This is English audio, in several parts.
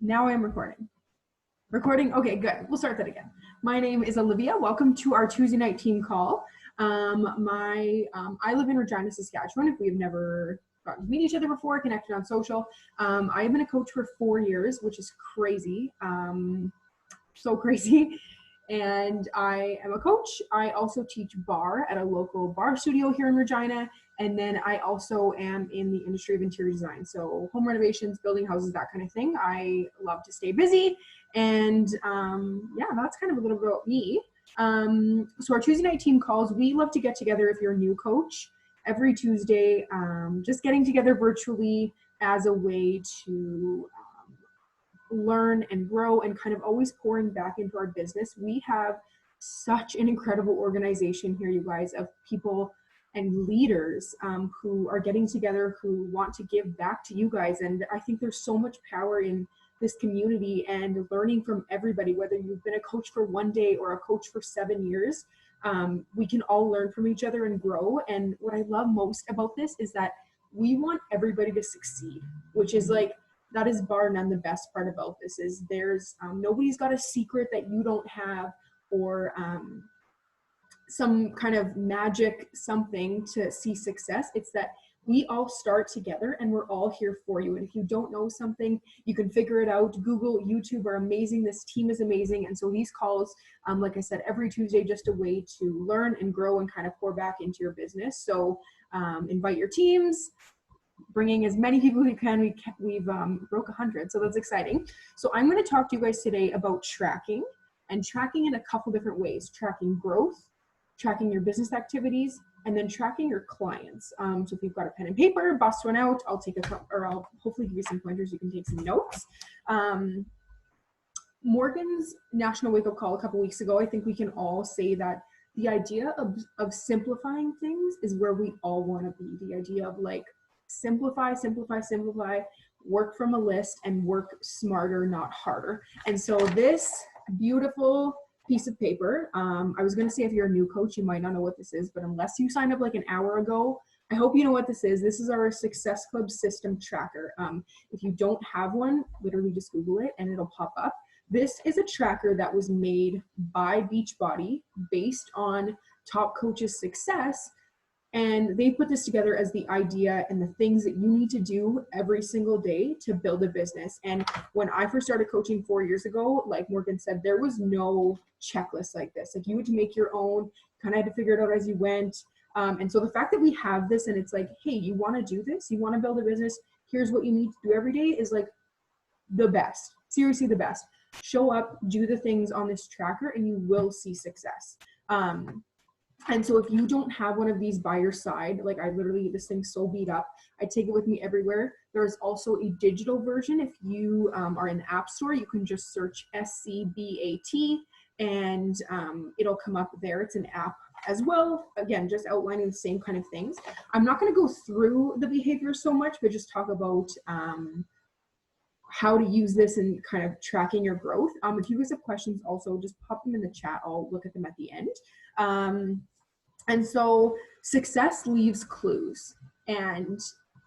Now I'm recording. Recording, okay, good. We'll start that again. My name is Olivia. Welcome to our Tuesday night team call. I live in Regina, Saskatchewan. If we have never gotten to meet each other before, connected on social. I have been a coach for 4 years, which is crazy. So crazy. And I am a coach. I also teach bar at a local bar studio here in Regina. And then I also am in the industry of interior design. So home renovations, building houses, that kind of thing. I love to stay busy. And yeah, that's kind of a little bit about me. So our Tuesday night team calls, we love to get together if you're a new coach every Tuesday, just getting together virtually as a way to learn and grow and kind of always pouring back into our business. We have such an incredible organization here, you guys, of people and leaders who are getting together, who want to give back to you guys. And I think there's so much power in this community and learning from everybody, whether you've been a coach for 1 day or a coach for 7 years. We can all learn from each other and grow. And what I love most about this is that we want everybody to succeed, which is like, that is bar none the best part about this is there's nobody's got a secret that you don't have, or some kind of magic something to see success. It's that we all start together and we're all here for you. And if you don't know something, you can figure it out. Google, YouTube are amazing. This team is amazing. And so these calls, like I said, every Tuesday, just a way to learn and grow and kind of pour back into your business. So invite your teams, bringing as many people as you can. We've broke 100, so that's exciting. So I'm going to talk to you guys today about tracking, and tracking in a couple different ways: tracking growth, tracking your business activities, and then tracking your clients. So if you've got a pen and paper, bust one out. I'll hopefully give you some pointers. You can take some notes. Morgan's national wake-up call a couple weeks ago, I think we can all say that the idea of simplifying things is where we all want to be. The idea of like, simplify, work from a list and work smarter, not harder. And so this beautiful piece of paper, I was going to say if you're a new coach, you might not know what this is, but unless you signed up like an hour ago, I hope you know what this is. This is our Success Club system tracker. If you don't have one, literally just Google it and it'll pop up. This is a tracker that was made by Beachbody based on top coaches' success. And they put this together as the idea and the things that you need to do every single day to build a business. And when I first started coaching 4 years ago, like Morgan said, there was no checklist like this. Like, you had to make your own, kind of had to figure it out as you went. And so the fact that we have this and it's like, hey, you want to do this? You want to build a business? Here's what you need to do every day is like the best. Seriously, the best. Show up, do the things on this tracker, and you will see success. And so if you don't have one of these by your side, like I literally, this thing's so beat up, I take it with me everywhere. There's also a digital version. If you are in the App Store, you can just search SCBAT and it'll come up there. It's an app as well. Again, just outlining the same kind of things. I'm not going to go through the behavior so much, but just talk about how to use this and kind of tracking your growth. If you guys have questions also, just pop them in the chat. I'll look at them at the end. And so success leaves clues, and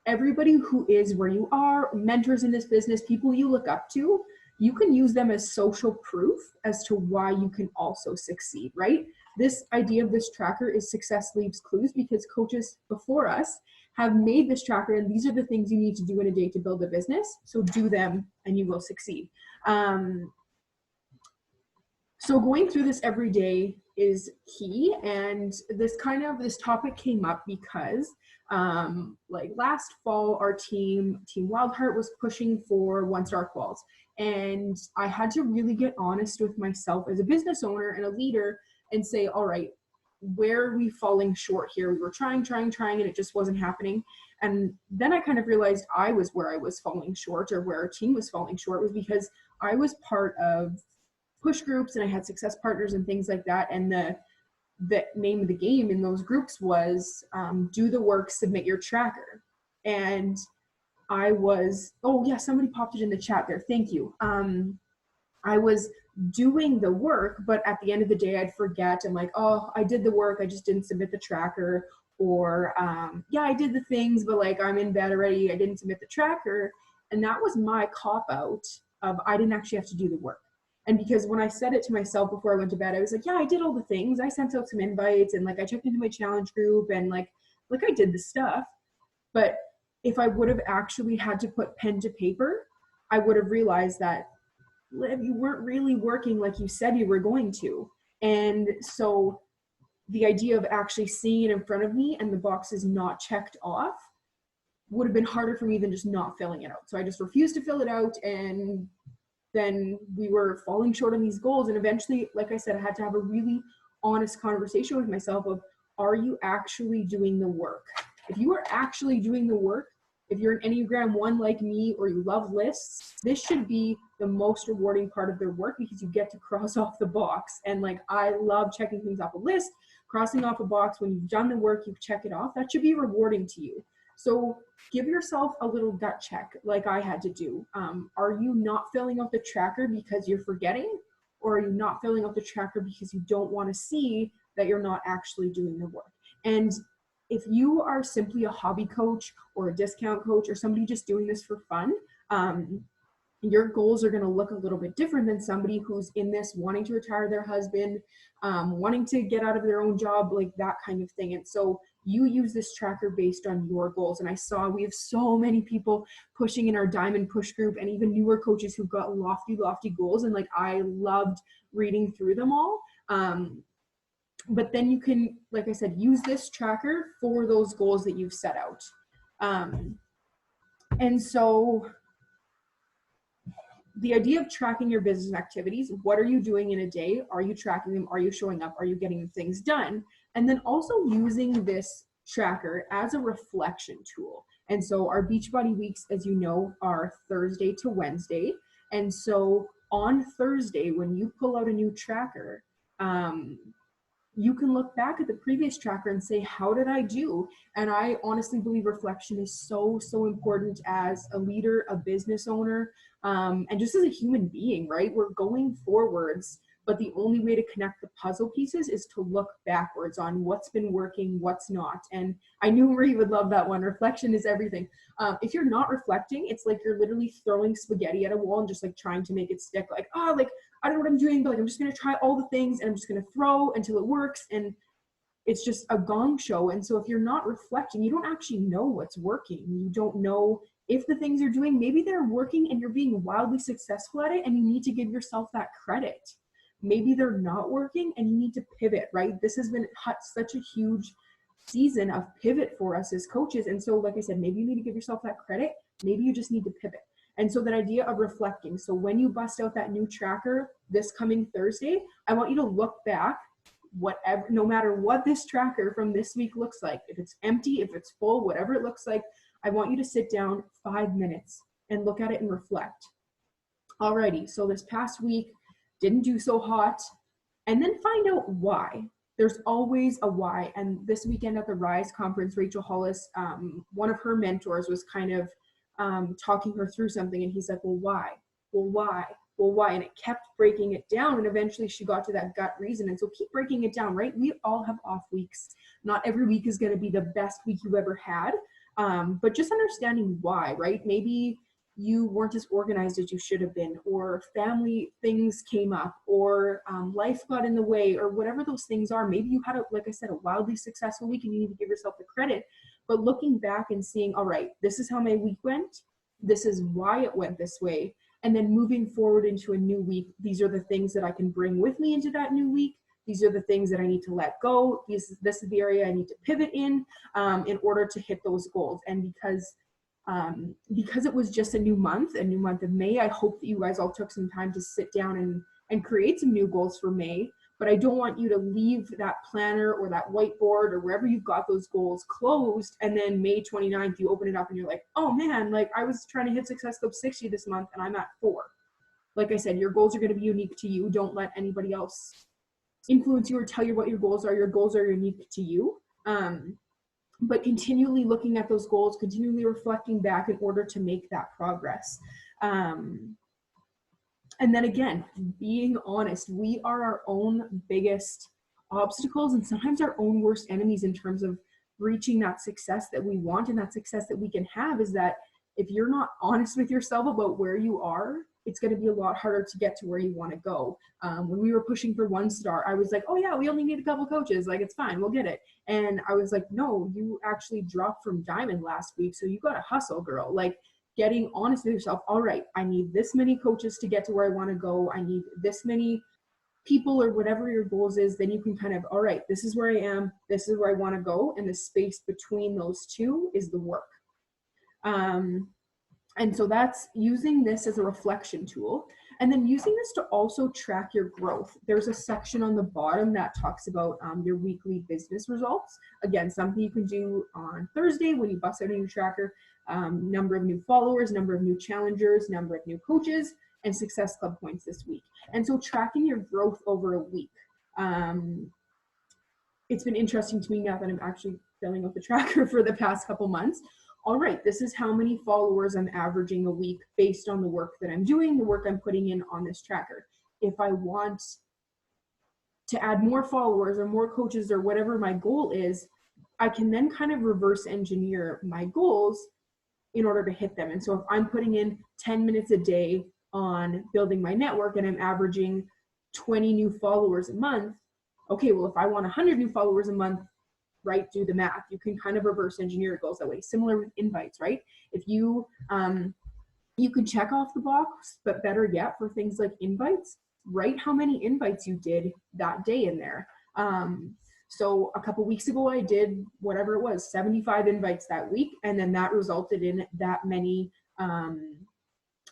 everybody who is where you are, mentors in this business, people you look up to, you can use them as social proof as to why you can also succeed, right? This idea of this tracker is success leaves clues because coaches before us have made this tracker, and these are the things you need to do in a day to build a business. So do them and you will succeed. So going through this every day is key. And this topic came up because like last fall, our Team Wildheart was pushing for 1-star quals. And I had to really get honest with myself as a business owner and a leader and say, all right, where are we falling short here? We were trying, and it just wasn't happening. And then I kind of realized I was where I was falling short, or where our team was falling short, was because I was part of push groups and I had success partners and things like that. And the name of the game in those groups was do the work, submit your tracker. And I was, oh yeah, somebody popped it in the chat there. Thank you. I was doing the work, but at the end of the day, I'd forget. I'm like, oh, I did the work, I just didn't submit the tracker. Or yeah, I did the things, but like I'm in bed already, I didn't submit the tracker. And that was my cop out of I didn't actually have to do the work. And because when I said it to myself before I went to bed, I was like, yeah, I did all the things. I sent out some invites and like I checked into my challenge group and like I did the stuff. But if I would have actually had to put pen to paper, I would have realized that, Liv, you weren't really working like you said you were going to. And so the idea of actually seeing it in front of me and the boxes not checked off would have been harder for me than just not filling it out. So I just refused to fill it out, and then we were falling short on these goals. And eventually, like I said, I had to have a really honest conversation with myself of, are you actually doing the work? If you are actually doing the work, if you're an Enneagram 1 like me, or you love lists, this should be the most rewarding part of their work, because you get to cross off the box. And like, I love checking things off a list, crossing off a box. When you've done the work, you check it off. That should be rewarding to you. So give yourself a little gut check like I had to do. Are you not filling out the tracker because you're forgetting? Or are you not filling out the tracker because you don't want to see that you're not actually doing the work? And if you are simply a hobby coach or a discount coach or somebody just doing this for fun, your goals are going to look a little bit different than somebody who's in this wanting to retire their husband, wanting to get out of their own job, like that kind of thing. And so you use this tracker based on your goals. And I saw we have so many people pushing in our Diamond Push group, and even newer coaches who've got lofty goals. And like, I loved reading through them all. But then you can, like I said, use this tracker for those goals that you've set out. And so the idea of tracking your business activities, what are you doing in a day? Are you tracking them? Are you showing up? Are you getting things done? And then also using this tracker as a reflection tool. And so our Beachbody weeks, as you know, are Thursday to Wednesday. And so on Thursday, when you pull out a new tracker, you can look back at the previous tracker and say, how did I do? And I honestly believe reflection is so important as a leader, a business owner, and just as a human being, right? We're going forwards, but the only way to connect the puzzle pieces is to look backwards on what's been working, what's not. And I knew Marie would love that one. Reflection is everything. If you're not reflecting, it's like you're literally throwing spaghetti at a wall and just like trying to make it stick. Like, like, I don't know what I'm doing, but like, I'm just going to try all the things and I'm just going to throw until it works. And it's just a gong show. And so if you're not reflecting, you don't actually know what's working. You don't know if the things you're doing, maybe they're working and you're being wildly successful at it, and you need to give yourself that credit. Maybe they're not working and you need to pivot, right? This has been such a huge season of pivot for us as coaches. And so, like I said, maybe you need to give yourself that credit. Maybe you just need to pivot. And so that idea of reflecting. So when you bust out that new tracker this coming Thursday, I want you to look back, whatever, no matter what this tracker from this week looks like, if it's empty, if it's full, whatever it looks like, I want you to sit down 5 minutes and look at it and reflect. Alrighty, so this past week didn't do so hot, and then find out why. There's always a why. And this weekend at the Rise conference, Rachel Hollis, one of her mentors, was kind of talking her through something, and he's like, well, why? Well, why? Well, why? And it kept breaking it down, and eventually she got to that gut reason. And so keep breaking it down, right? We all have off weeks. Not every week is going to be the best week you've ever had, but just understanding why, right? Maybe you weren't as organized as you should have been, or family things came up, or life got in the way, or whatever those things are. Maybe you had, like I said, a wildly successful week and you need to give yourself the credit. But looking back and seeing, all right, this is how my week went. This is why it went this way. And then moving forward into a new week, these are the things that I can bring with me into that new week. These are the things that I need to let go. This is the area I need to pivot in order to hit those goals. And because it was just a new month of May, I hope that you guys all took some time to sit down and create some new goals for May. But I don't want you to leave that planner or that whiteboard or wherever you've got those goals closed, and then May 29th, you open it up and you're like, oh man, like I was trying to hit Success Club 60 this month and I'm at 4. Like I said, your goals are going to be unique to you. Don't let anybody else influence you or tell you what your goals are. Your goals are unique to you. But continually looking at those goals, continually reflecting back in order to make that progress. And then again, being honest, we are our own biggest obstacles and sometimes our own worst enemies in terms of reaching that success that we want. And that success that we can have is that if you're not honest with yourself about where you are, it's going to be a lot harder to get to where you want to go. When we were pushing for 1-star, I was like, oh yeah, we only need a couple coaches. Like, it's fine, we'll get it. And I was like, no, you actually dropped from diamond last week. So you got to hustle, girl. Like, getting honest with yourself. All right, I need this many coaches to get to where I want to go. I need this many people, or whatever your goals is. Then you can kind of, all right, this is where I am. This is where I want to go. And the space between those two is the work. And so that's using this as a reflection tool, and then using this to also track your growth. There's a section on the bottom that talks about your weekly business results. Again, something you can do on Thursday when you bust out a new tracker, number of new followers, number of new challengers, number of new coaches, and Success Club points this week. And so tracking your growth over a week. It's been interesting to me now that I'm actually filling out the tracker for the past couple months. All right, this is how many followers I'm averaging a week based on the work that I'm doing, the work I'm putting in on this tracker. If I want to add more followers or more coaches or whatever my goal is, I can then kind of reverse engineer my goals in order to hit them. And so if I'm putting in 10 minutes a day on building my network and I'm averaging 20 new followers a month, okay, well, if I want 100 new followers a month, right, do the math. You can kind of reverse engineer your goals that way. Similar with invites, right? If you could check off the box, but better yet, for things like invites, write how many invites you did that day in there. So a couple weeks ago, I did whatever it was, 75 invites that week, and then that resulted in that many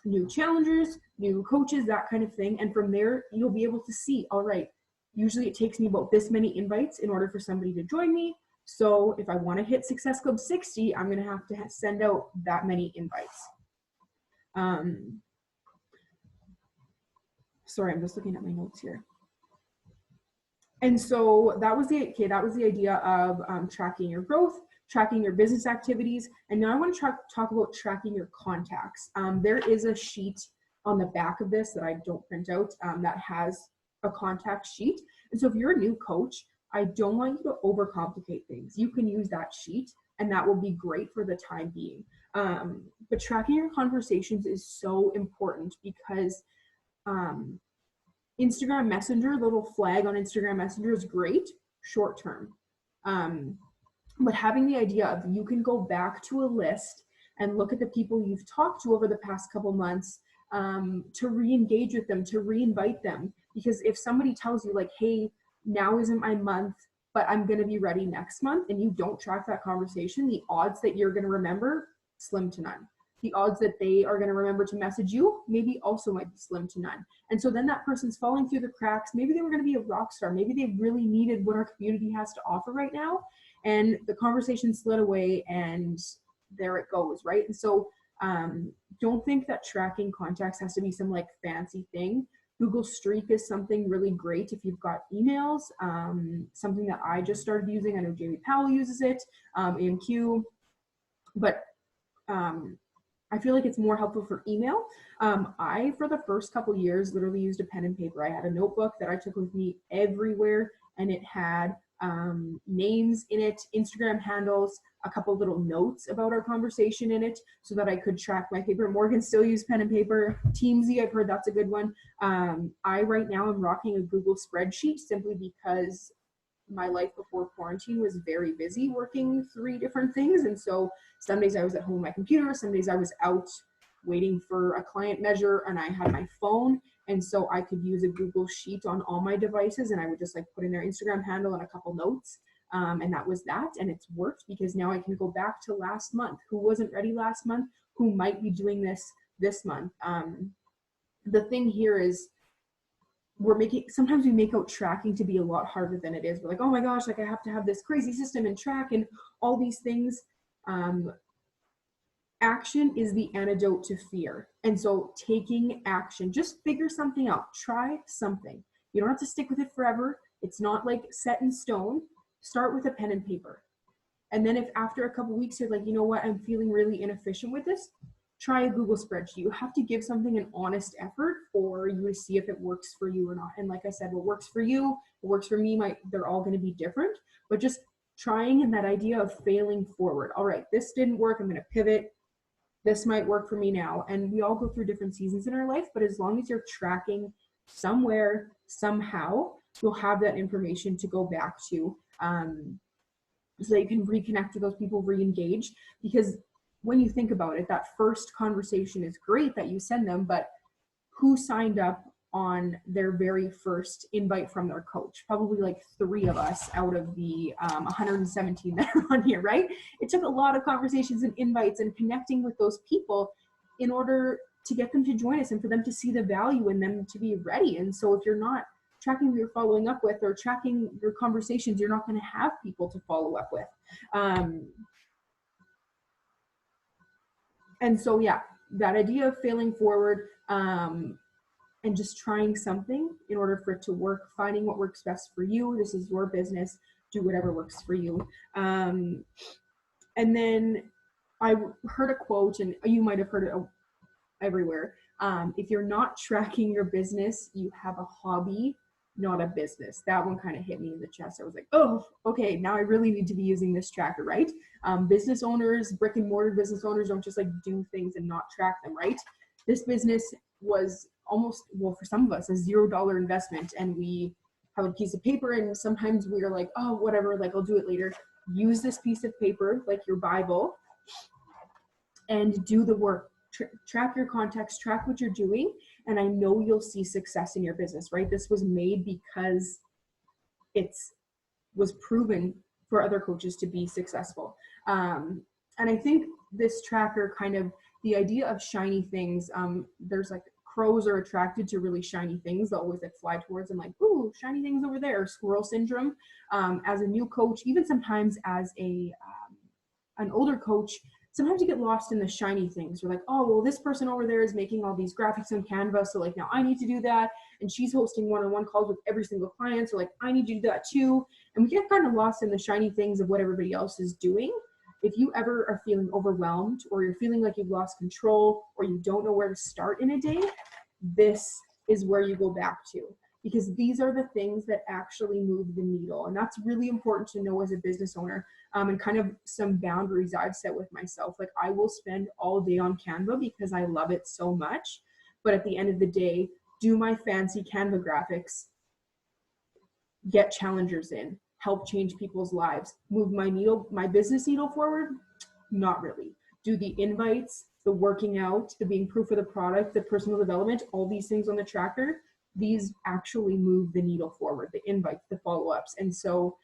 new challengers, new coaches, that kind of thing. And from there, you'll be able to see, all right, usually it takes me about this many invites in order for somebody to join me. So if I want to hit Success Club 60, I'm going to have to send out that many invites. Sorry, I'm just looking at my notes here. And so that was the idea of tracking your growth, tracking your business activities. And now I want to talk about tracking your contacts. There is a sheet on the back of this that I don't print out that has a contact sheet. And so if you're a new coach, I don't want you to overcomplicate things. You can use that sheet and that will be great for the time being. But tracking your conversations is so important because Instagram Messenger, the little flag on Instagram Messenger is great short term. But having the idea of you can go back to a list and look at the people you've talked to over the past couple months to re-engage with them, to re-invite them. Because if somebody tells you like, hey, now isn't my month, but I'm going to be ready next month, and you don't track that conversation, the odds that you're going to remember, slim to none. The odds that they are going to remember to message you maybe also might be slim to none. And so then that person's falling through the cracks. Maybe they were going to be a rock star. Maybe they really needed what our community has to offer right now. And the conversation slid away and there it goes, right? And so don't think that tracking contacts has to be some like fancy thing. Google Streak is something really great if you've got emails, something that I just started using. I know Jamie Powell uses it, AMQ, but I feel like it's more helpful for email. I, for the first couple years, literally used a pen and paper. I had a notebook that I took with me everywhere, and it had names in it, Instagram handles, a couple little notes about our conversation in it so that I could track my paper. Morgan still uses pen and paper. Teamsy, I've heard that's a good one. I right now am rocking a Google spreadsheet simply because my life before quarantine was very busy working 3 different things. And so some days I was at home on my computer, some days I was out waiting for a client measure and I had my phone. And so I could use a Google Sheet on all my devices and I would just like put in their Instagram handle and a couple notes. And that was that. And it's worked because now I can go back to last month. Who wasn't ready last month? Who might be doing this month? The thing here is sometimes we make out tracking to be a lot harder than it is. We're like, oh my gosh, like I have to have this crazy system and track and all these things. Action is the antidote to fear. And so taking action, just figure something out, try something. You don't have to stick with it forever. It's not like set in stone. Start with a pen and paper. And then if after a couple weeks you're like, you know what, I'm feeling really inefficient with this, try a Google spreadsheet. You have to give something an honest effort for you to see if it works for you or not. And like I said, what works for you, what works for me, they're all going to be different, but just trying and that idea of failing forward. All right, this didn't work. I'm going to pivot. this might work for me now. And we all go through different seasons in our life, but as long as you're tracking somewhere, somehow, you'll have that information to go back to, so that you can reconnect with those people, re-engage. Because when you think about it, that first conversation is great that you send them, but who signed up on their very first invite from their coach? Probably like 3 of us out of the 117 that are on here, right? It took a lot of conversations and invites and connecting with those people in order to get them to join us and for them to see the value in them to be ready. And so if you're not tracking who you're following up with or tracking your conversations, you're not going to have people to follow up with. And so, yeah, that idea of failing forward, and just trying something in order for it to work, finding what works best for you. This is your business. Do whatever works for you. And then I heard a quote, and you might have heard it everywhere. If you're not tracking your business, you have a hobby, not a business. That one kind of hit me in the chest. I was like, oh, okay, now I really need to be using this tracker, right? Business owners, brick and mortar business owners don't just like do things and not track them, right? This business was almost, well, for some of us, a $0 investment, and we have a piece of paper, and sometimes we are like, oh, whatever, like I'll do it later. Use this piece of paper, like your Bible, and do the work. Track your contacts, track what you're doing, and I know you'll see success in your business, right? This was made because it was proven for other coaches to be successful. And I think this tracker kind of, the idea of shiny things, there's like crows are attracted to really shiny things. They'll always like fly towards them like, ooh, shiny things over there, squirrel syndrome. As a new coach, even sometimes as an older coach, sometimes you get lost in the shiny things. You're like, oh, well, this person over there is making all these graphics on Canva, so like now I need to do that. And she's hosting one-on-one calls with every single client, so like I need to do that too. And we get kind of lost in the shiny things of what everybody else is doing. If you ever are feeling overwhelmed, or you're feeling like you've lost control, or you don't know where to start in a day, this is where you go back to, because these are the things that actually move the needle. And that's really important to know as a business owner, and kind of some boundaries I've set with myself. Like I will spend all day on Canva because I love it so much. But at the end of the day, do my fancy Canva graphics get challengers in, help change people's lives, move my business needle forward? Not really. Do the invites, the working out, the being proof of the product, the personal development, all these things on the tracker, these actually move the needle forward, the invites, the follow-ups. And so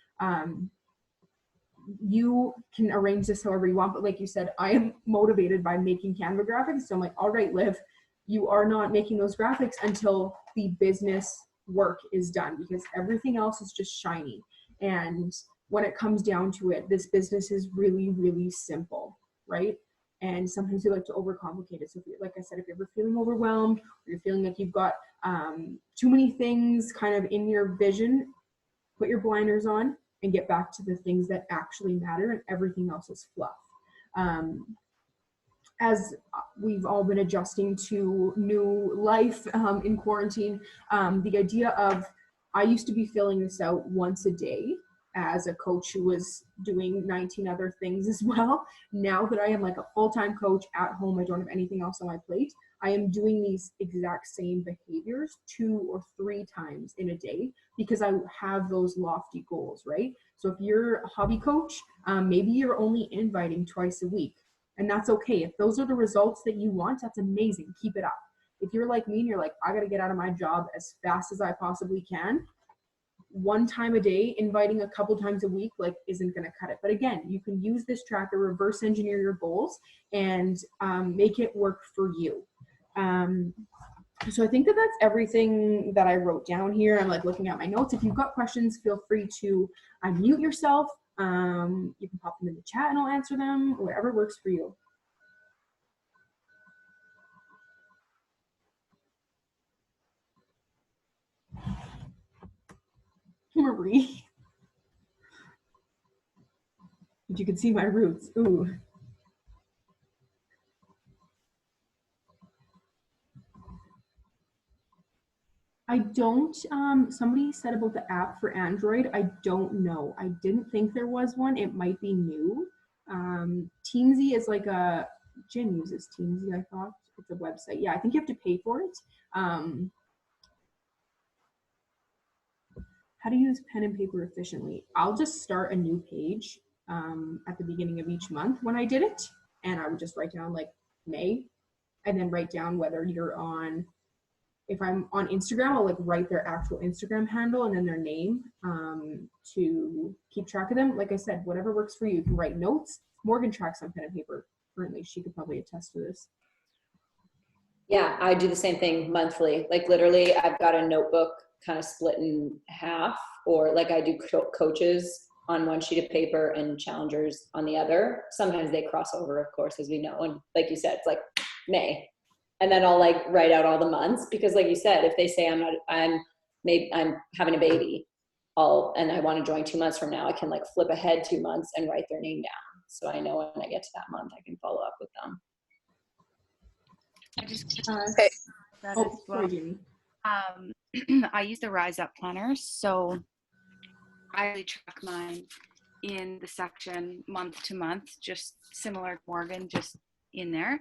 you can arrange this however you want, but like you said, I am motivated by making Canva graphics. So I'm like, all right, Liv, you are not making those graphics until the business work is done, because everything else is just shiny. And when it comes down to it, this business is really, really simple, right? And sometimes we like to overcomplicate it. So like I said, if you're ever feeling overwhelmed, or you're feeling like you've got too many things kind of in your vision, put your blinders on and get back to the things that actually matter, and everything else is fluff. As we've all been adjusting to new life in quarantine, the idea of, I used to be filling this out once a day as a coach who was doing 19 other things as well. Now that I am like a full-time coach at home, I don't have anything else on my plate, I am doing these exact same behaviors 2 or 3 times in a day, because I have those lofty goals, right? So if you're a hobby coach, maybe you're only inviting twice a week, and that's okay. If those are the results that you want, that's amazing. Keep it up. If you're like me and you're like, I got to get out of my job as fast as I possibly can, 1 time a day, inviting a couple times a week, like isn't going to cut it. But again, you can use this tracker, reverse engineer your goals, and make it work for you. So I think that that's everything that I wrote down here. I'm like looking at my notes. If you've got questions, feel free to unmute yourself. You can pop them in the chat and I'll answer them, whatever works for you. Marie, but you can see my roots. Ooh. I don't, somebody said about the app for Android. I don't know. I didn't think there was one. It might be new. Teamsy is like Jen uses Teamsy, I thought. It's a website. Yeah, I think you have to pay for it. How to use pen and paper efficiently. I'll just start a new page at the beginning of each month when I did it. And I would just write down like May, and then write down whether you're on, if I'm on Instagram, I'll like write their actual Instagram handle and then their name to keep track of them. Like I said, whatever works for you. You can write notes. Morgan tracks on pen and paper currently. She could probably attest to this. Yeah, I do the same thing monthly. Like literally, I've got a notebook kind of split in half, or like I do coaches on one sheet of paper and challengers on the other. Sometimes they cross over, of course, as we know. And like you said, it's like May. And then I'll like write out all the months, because like you said, if they say I'm having a baby, and I want to join 2 months from now, I can like flip ahead 2 months and write their name down. So I know when I get to that month, I can follow up with them. I just Okay. that Oh, as well. sorry, Jamie. I use the Rise Up planner, so I really track mine in the section month to month, just similar to Morgan, just in there.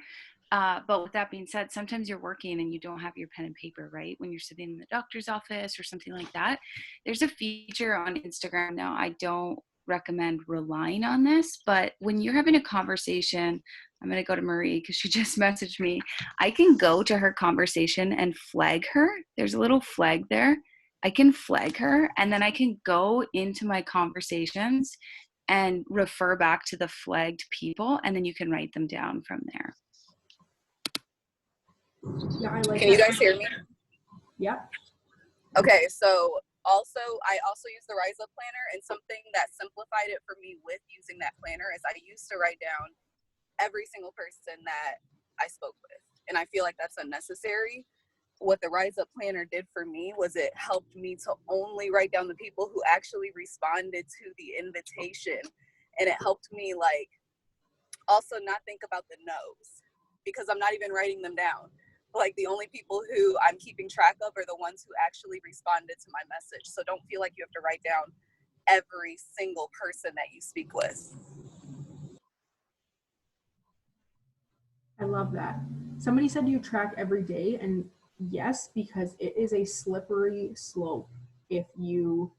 But with that being said, sometimes you're working and you don't have your pen and paper, right? When you're sitting in the doctor's office or something like that. There's a feature on Instagram now. I don't recommend relying on this, but when you're having a conversation, I'm going to go to Marie because she just messaged me. I can go to her conversation and flag her. There's a little flag there. I can flag her, and then I can go into my conversations and refer back to the flagged people, and then you can write them down from there. Yeah, I like Can you guys hear me? Yeah. Okay, so I also use the Rise Up planner, and something that simplified it for me with using that planner is I used to write down every single person that I spoke with, and I feel like that's unnecessary. What the Rise Up planner did for me was it helped me to only write down the people who actually responded to the invitation, and it helped me like also not think about the no's, because I'm not even writing them down. Like the only people who I'm keeping track of are the ones who actually responded to my message. So don't feel like you have to write down every single person that you speak with. I love that. Somebody said you track every day, and yes, because it is a slippery slope. If you,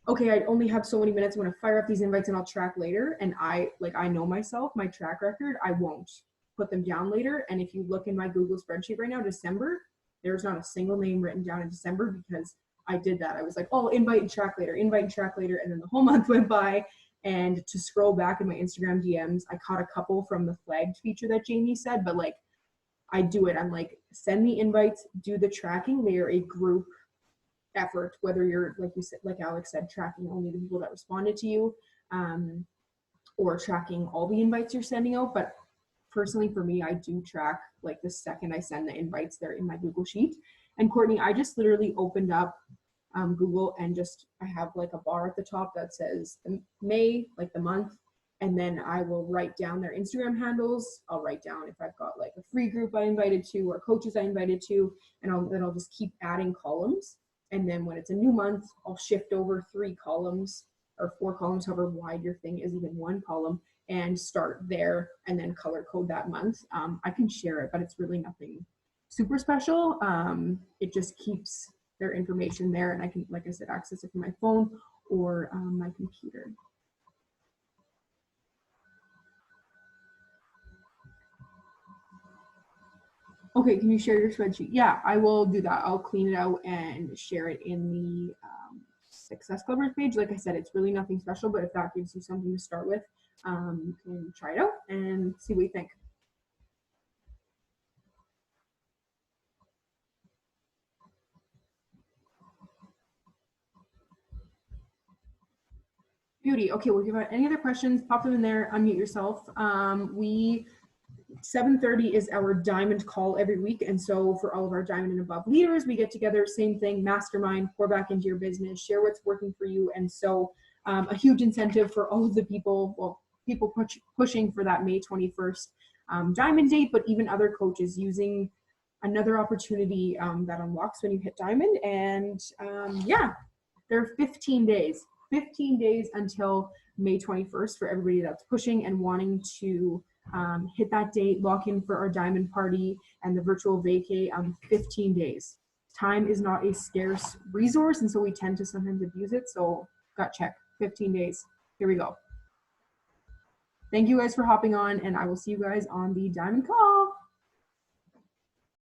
okay, I only have so many minutes, I'm gonna fire up these invites and I'll track later. And I know myself, my track record, I won't put them down later. And if you look in my Google spreadsheet right now, December, there's not a single name written down in December because I did that. I was like, oh, invite and track later. And then the whole month went by. And to scroll back in my Instagram DMs, I caught a couple from the flagged feature that Jamie said, but like I do it. I'm like, send the invites, do the tracking. They are a group effort, whether you're, like you said, like Alex said, tracking only the people that responded to you, or tracking all the invites you're sending out. But personally, for me, I do track like the second I send the invites, they're in my Google Sheet. And Courtney, I just literally opened up Google and I have like a bar at the top that says May, like the month, and then I will write down their Instagram handles. I'll write down if I've got like a free group I invited to or coaches I invited to, and then I'll just keep adding columns. And then when it's a new month, I'll shift over 3 columns or 4 columns, however wide your thing is, even 1 column, and start there and then color code that month. I can share it, but it's really nothing super special. It just keeps their information there, and I can, like I said, access it from my phone or my computer. Okay, can you share your spreadsheet? Yeah, I will do that. I'll clean it out and share it in the Success Clubbers page. Like I said, it's really nothing special, but if that gives you something to start with, you can try it out and see what you think. Beauty. Okay, well, if you have any other questions, pop them in there, unmute yourself. 7:30 is our diamond call every week. And so for all of our diamond and above leaders, we get together, same thing, mastermind, pour back into your business, share what's working for you. And so a huge incentive for all of the people, well, people pushing for that May 21st diamond date, but even other coaches using another opportunity that unlocks when you hit diamond. And yeah, there are 15 days until May 21st for everybody that's pushing and wanting to hit that date, lock in for our diamond party and the virtual vacay 15 days. Time is not a scarce resource, and so we tend to sometimes abuse it. So gut check, 15 days. Here we go. Thank you guys for hopping on, and I will see you guys on the diamond call.